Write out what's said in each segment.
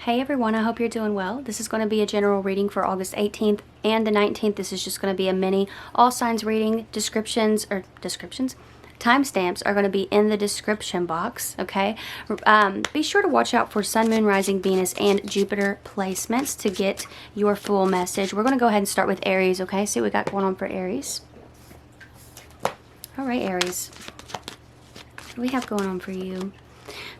Hey everyone, I hope you're doing well. This is going to be a general reading for August 18th and the 19th. This is just going to be a mini all signs reading. Timestamps are going to be in the description box, okay? Be sure to watch out for Sun, Moon, Rising, Venus, and Jupiter placements to get your full message. We're going to go ahead and start with Aries, okay? See what we got going on for Aries. All right, Aries. What do we have going on for you?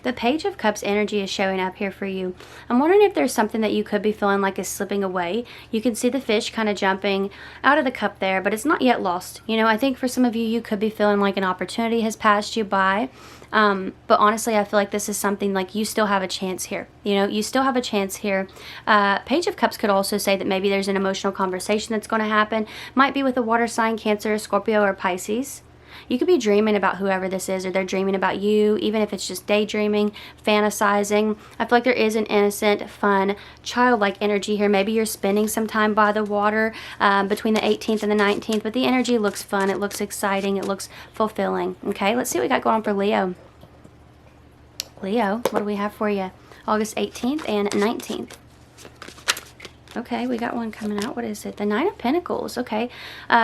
The Page of Cups energy is showing up here for you. I'm wondering if there's something that you could be feeling like is slipping away. You can see the fish kind of jumping out of the cup there, but it's not yet lost. You know, I think for some of you, you could be feeling like an opportunity has passed you by. But honestly, I feel like this is something like you still have a chance here. You know, you still have a chance here. Page of Cups could also say that maybe there's an emotional conversation that's going to happen. Might be with a water sign, Cancer, Scorpio, or Pisces. You could be dreaming about whoever this is, or they're dreaming about you, even if it's just daydreaming, fantasizing. I feel like there is an innocent, fun, childlike energy here. Maybe you're spending some time by the water between the 18th and the 19th, but the energy looks fun. It looks exciting. It looks fulfilling. Okay, let's see what we got going on for Leo. Leo, what do we have for you? August 18th and 19th. Okay, we got one coming out. What is it? The Nine of Pentacles. Okay.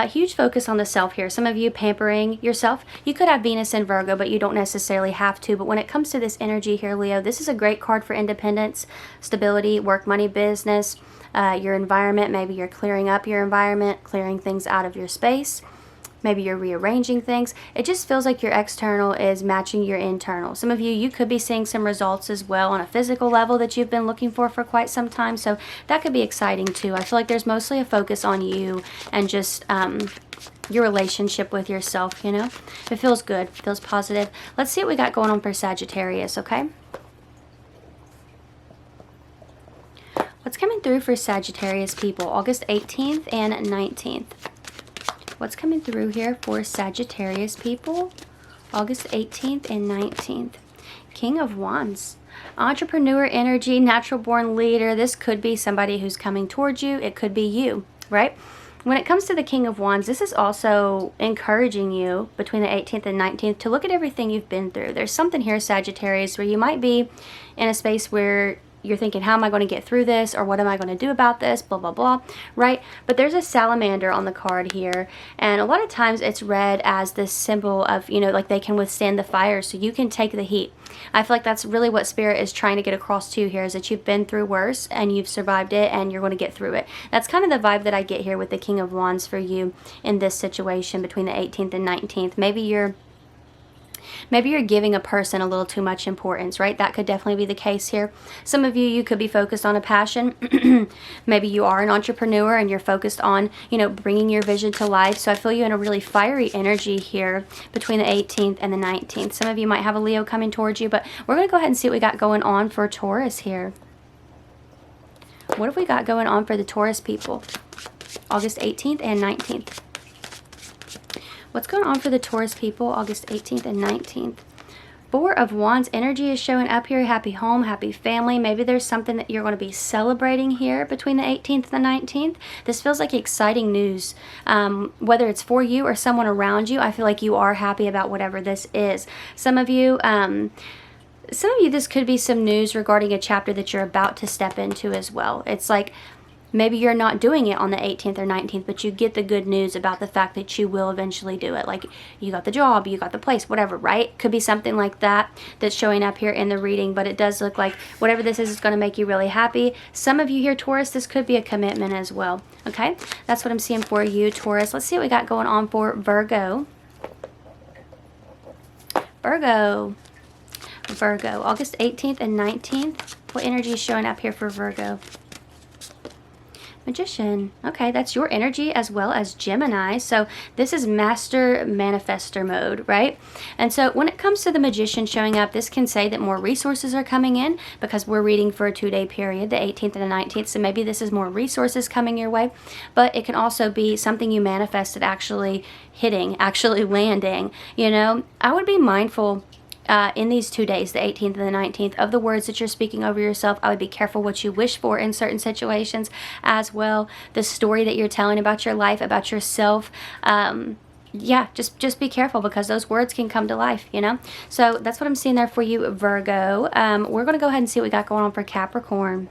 Huge focus on the self here. Some of you pampering yourself. You could have Venus and Virgo, but you don't necessarily have to. But when it comes to this energy here, Leo, this is a great card for independence, stability, work, money, business, your environment. Maybe you're clearing up your environment, clearing things out of your space. Maybe you're rearranging things. It just feels like your external is matching your internal. Some of you, you could be seeing some results as well on a physical level that you've been looking for quite some time. So that could be exciting too. I feel like there's mostly a focus on you and just your relationship with yourself, you know. It feels good. It feels positive. Let's see what we got going on for Sagittarius, okay? What's coming through for Sagittarius people? August 18th and 19th. What's coming through here for Sagittarius people? August 18th and 19th. King of Wands. Entrepreneur energy, natural born leader. This could be somebody who's coming towards you. It could be you, right? When it comes to the King of Wands, this is also encouraging you between the 18th and 19th to look at everything you've been through. There's something here, Sagittarius, where you might be in a space where you're thinking, how am I going to get through this? Or what am I going to do about this? Blah, blah, blah, right? But there's a salamander on the card here. And a lot of times it's read as this symbol of, you know, like they can withstand the fire, so you can take the heat. I feel like that's really what Spirit is trying to get across to you here, is that you've been through worse and you've survived it and you're going to get through it. That's kind of the vibe that I get here with the King of Wands for you in this situation between the 18th and 19th. Maybe you're giving a person a little too much importance, right? That could definitely be the case here. Some of you could be focused on a passion. Maybe you are an entrepreneur and you're focused on, you know, bringing your vision to life. So I feel you in a really fiery energy here between the 18th and the 19th. Some of you might have a Leo coming towards you, but we're going to go ahead and see what we got going on for Taurus here. What have we got going on for the Taurus people? August 18th and 19th. What's going on for the Taurus people, August 18th and 19th? Four of Wands energy is showing up here. Happy home, happy family. Maybe there's something that you're going to be celebrating here between the 18th and the 19th. This feels like exciting news. Whether it's for you or someone around you, I feel like you are happy about whatever this is. Some of you, this could be some news regarding a chapter that you're about to step into as well. It's like, maybe you're not doing it on the 18th or 19th, but you get the good news about the fact that you will eventually do it. Like, you got the job, you got the place, whatever, right? Could be something like that that's showing up here in the reading, but it does look like whatever this is going to make you really happy. Some of you here, Taurus, this could be a commitment as well, okay? That's what I'm seeing for you, Taurus. Let's see what we got going on for Virgo. Virgo, August 18th and 19th. What energy is showing up here for Virgo? Magician. Okay, that's your energy as well as Gemini. So this is master manifester mode, right? And so when it comes to the Magician showing up, this can say that more resources are coming in because we're reading for a 2-day period, the 18th and the 19th. So maybe this is more resources coming your way, but it can also be something you manifested actually hitting, actually landing. You know, I would be mindful in these 2 days, the 18th and the 19th, of the words that you're speaking over yourself. I would be careful what you wish for in certain situations as well. The story that you're telling about your life, about yourself, yeah, just be careful, because those words can come to life, you know. So that's what I'm seeing there for you, Virgo. We're going to go ahead and see what we got going on for Capricorn.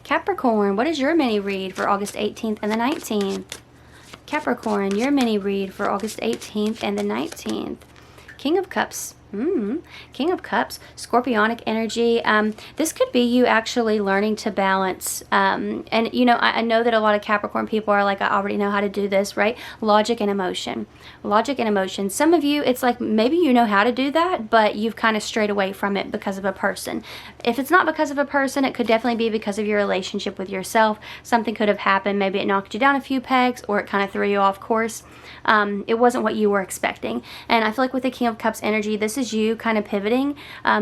Capricorn, what is your mini read for August 18th and the 19th? Capricorn, your mini read for August 18th and the 19th. King of Cups. King of Cups, Scorpionic energy. This could be you actually learning to balance. And, you know, I know that a lot of Capricorn people are like, I already know how to do this, right? Logic and emotion. Logic and emotion. Some of you, it's like maybe you know how to do that, but you've kind of strayed away from it because of a person. If it's not because of a person, it could definitely be because of your relationship with yourself. Something could have happened. Maybe it knocked you down a few pegs, or it kind of threw you off course. It wasn't what you were expecting. And I feel like with the King of Cups energy, this is you kind of pivoting,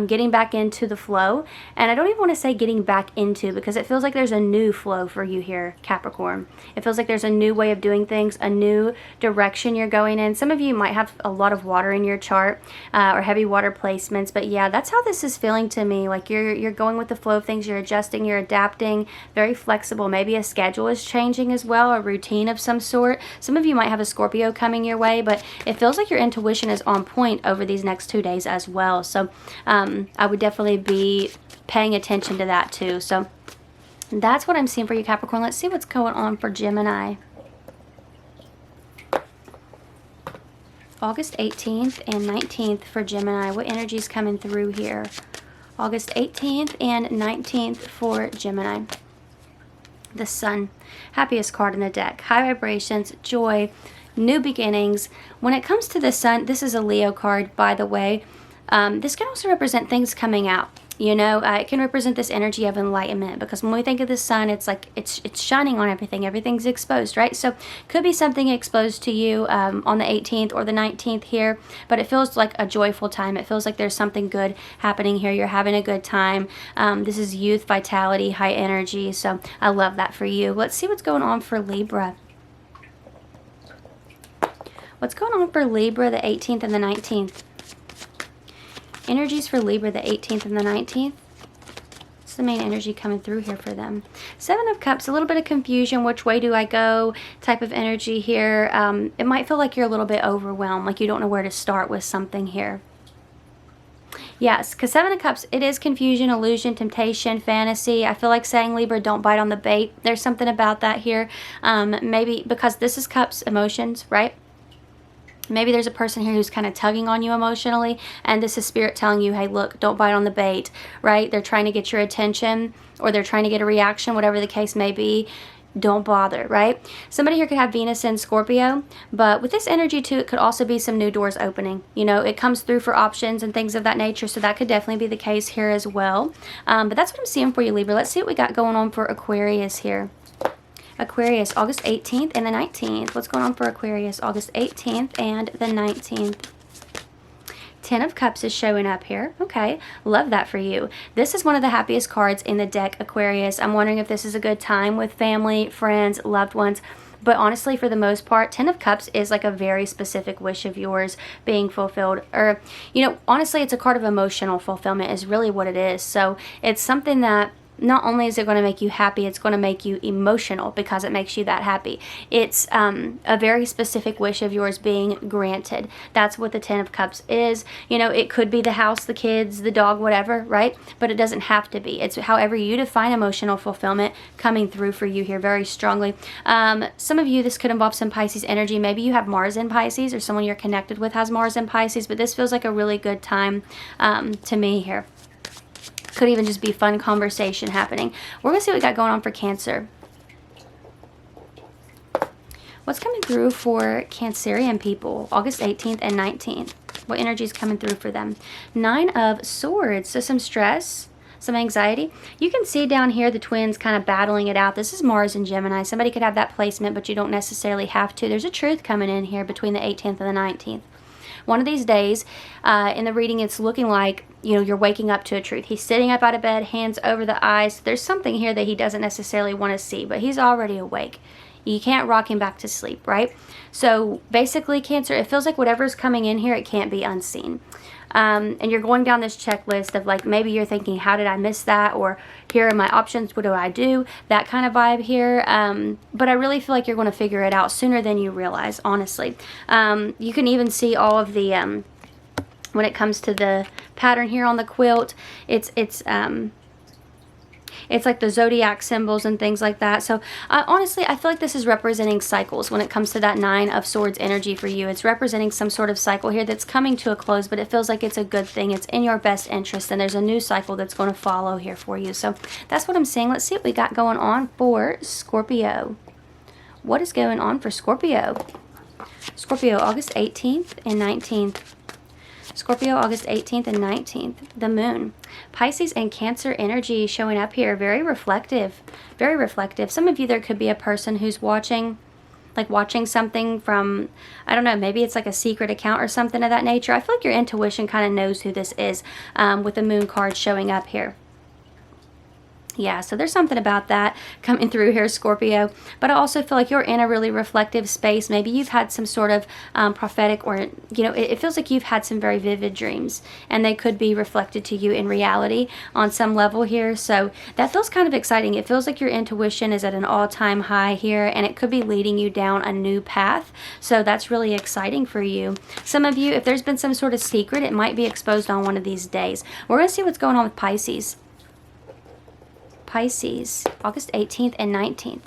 getting back into the flow. And I don't even want to say getting back into, because it feels like there's a new flow for you here, Capricorn. It feels like there's a new way of doing things, a new direction you're going in. Some of you might have a lot of water in your chart, or heavy water placements, but yeah, that's how this is feeling to me. Like you're going with the flow of things, you're adjusting, you're adapting, very flexible. Maybe a schedule is changing as well, a routine of some sort. Some of you might have a Scorpio coming your way, but it feels like your intuition is on point over these next 2 days as well. So I would definitely be paying attention to that too. So that's what I'm seeing for you, Capricorn. Let's see what's going on for Gemini. August 18th and 19th for Gemini. What energy is coming through here? August 18th and 19th for Gemini. The Sun. Happiest card in the deck. High vibrations, joy, new beginnings. When it comes to the Sun, this is a Leo card, by the way. This can also represent things coming out. You know, it can represent this energy of enlightenment, because when we think of the Sun, it's like it's shining on everything. Everything's exposed, right? So could be something exposed to you on the 18th or the 19th here, but it feels like a joyful time. It feels like there's something good happening here. You're having a good time. This is youth, vitality, high energy. So I love that for you. Let's see what's going on for Libra. What's going on for Libra the 18th and the 19th? Energies for Libra the 18th and the 19th. What's the main energy coming through here for them? Seven of Cups, a little bit of confusion. Which way do I go type of energy here. It might feel like you're a little bit overwhelmed, like you don't know where to start with something here. Yes, because Seven of Cups, it is confusion, illusion, temptation, fantasy. I feel like saying, Libra, don't bite on the bait. There's something about that here. Maybe because this is Cups, emotions, right? Maybe there's a person here who's kind of tugging on you emotionally, and this is Spirit telling you, hey, look, don't bite on the bait, right? They're trying to get your attention, or they're trying to get a reaction, whatever the case may be. Don't bother, right? Somebody here could have Venus in Scorpio, but with this energy too, it could also be some new doors opening. You know, it comes through for options and things of that nature, so that could definitely be the case here as well. But that's what I'm seeing for you, Libra. Let's see what we got going on for Aquarius here. Aquarius, August 18th and the 19th. What's going on for Aquarius, August 18th and the 19th? Ten of Cups is showing up here. Okay, love that for you. This is one of the happiest cards in the deck, Aquarius. I'm wondering if this is a good time with family, friends, loved ones. But honestly, for the most part, Ten of Cups is like a very specific wish of yours being fulfilled. Or, you know, honestly, it's a card of emotional fulfillment is really what it is. So it's something that not only is it going to make you happy, it's going to make you emotional because it makes you that happy. It's a very specific wish of yours being granted. That's what the Ten of Cups is. You know, it could be the house, the kids, the dog, whatever, right? But it doesn't have to be. It's however you define emotional fulfillment coming through for you here very strongly. Some of you, this could involve some Pisces energy. Maybe you have Mars in Pisces, or someone you're connected with has Mars in Pisces, but this feels like a really good time to me here. Could even just be fun conversation happening. We're going to see what we got going on for Cancer. What's coming through for Cancerian people, August 18th and 19th? What energy is coming through for them? Nine of Swords. So some stress, some anxiety. You can see down here the twins kind of battling it out. This is Mars and Gemini. Somebody could have that placement, but you don't necessarily have to. There's a truth coming in here between the 18th and the 19th. One of these days, in the reading, it's looking like, you know, you're waking up to a truth. He's sitting up out of bed, hands over the eyes. There's something here that he doesn't necessarily want to see, but he's already awake. You can't rock him back to sleep, right? So basically, Cancer, it feels like whatever's coming in here, it can't be unseen. and you're going down this checklist of like, maybe you're thinking, how did I miss that? Or here are my options, what do I do? That kind of vibe here. But I really feel like you're going to figure it out sooner than you realize, honestly. You can even see all of the, when it comes to the pattern here on the quilt, it's like the zodiac symbols and things like that. So honestly, I feel like this is representing cycles when it comes to that 9 of Swords energy for you. It's representing some sort of cycle here that's coming to a close, but it feels like it's a good thing. It's in your best interest, and there's a new cycle that's going to follow here for you. So that's what I'm seeing. Let's see what we got going on for Scorpio. What is going on for Scorpio? Scorpio, August 18th and 19th. Scorpio, August 18th and 19th. The moon. Pisces and Cancer energy showing up here. Very reflective. Very reflective. Some of you, there could be a person who's watching, like watching something from, I don't know, maybe it's like a secret account or something of that nature. I feel like your intuition kind of knows who this is with the moon card showing up here. Yeah, so there's something about that coming through here, Scorpio. But I also feel like you're in a really reflective space. Maybe you've had some sort of prophetic, or, you know, it feels like you've had some very vivid dreams, and they could be reflected to you in reality on some level here. So that feels kind of exciting. It feels like your intuition is at an all-time high here, and it could be leading you down a new path. So that's really exciting for you. Some of you, if there's been some sort of secret, it might be exposed on one of these days. We're going to see what's going on with Pisces. Pisces, August 18th and 19th.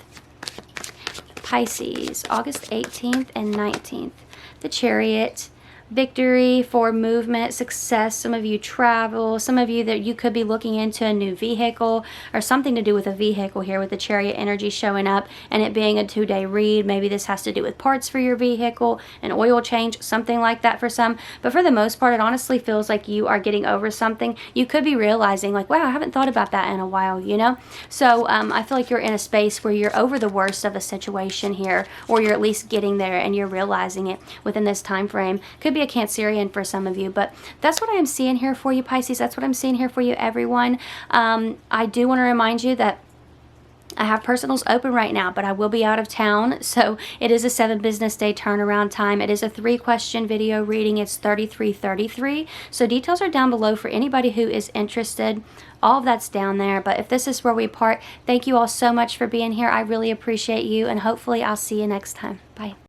Pisces, August 18th and 19th. The Chariot. Victory for movement, success. Some of you travel. Some of you that you could be looking into a new vehicle or something to do with a vehicle here with the Chariot energy showing up and it being a 2-day read. Maybe this has to do with parts for your vehicle, an oil change, something like that for some. But for the most part, it honestly feels like you are getting over something. You could be realizing like, wow, I haven't thought about that in a while, you know? So I feel like you're in a space where you're over the worst of a situation here, or you're at least getting there and you're realizing it within this time frame. Could be a Cancerian for some of you, but that's what I am seeing here for you, Pisces. That's what I'm seeing here for you, everyone. I do want to remind you that I have personals open right now, but I will be out of town, so it is a 7 business day turnaround time. It is a 3-question video reading. It's $33.33. So details are down below for anybody who is interested. All of that's down there, but if this is where we part, thank you all so much for being here. I really appreciate you, and hopefully I'll see you next time. Bye.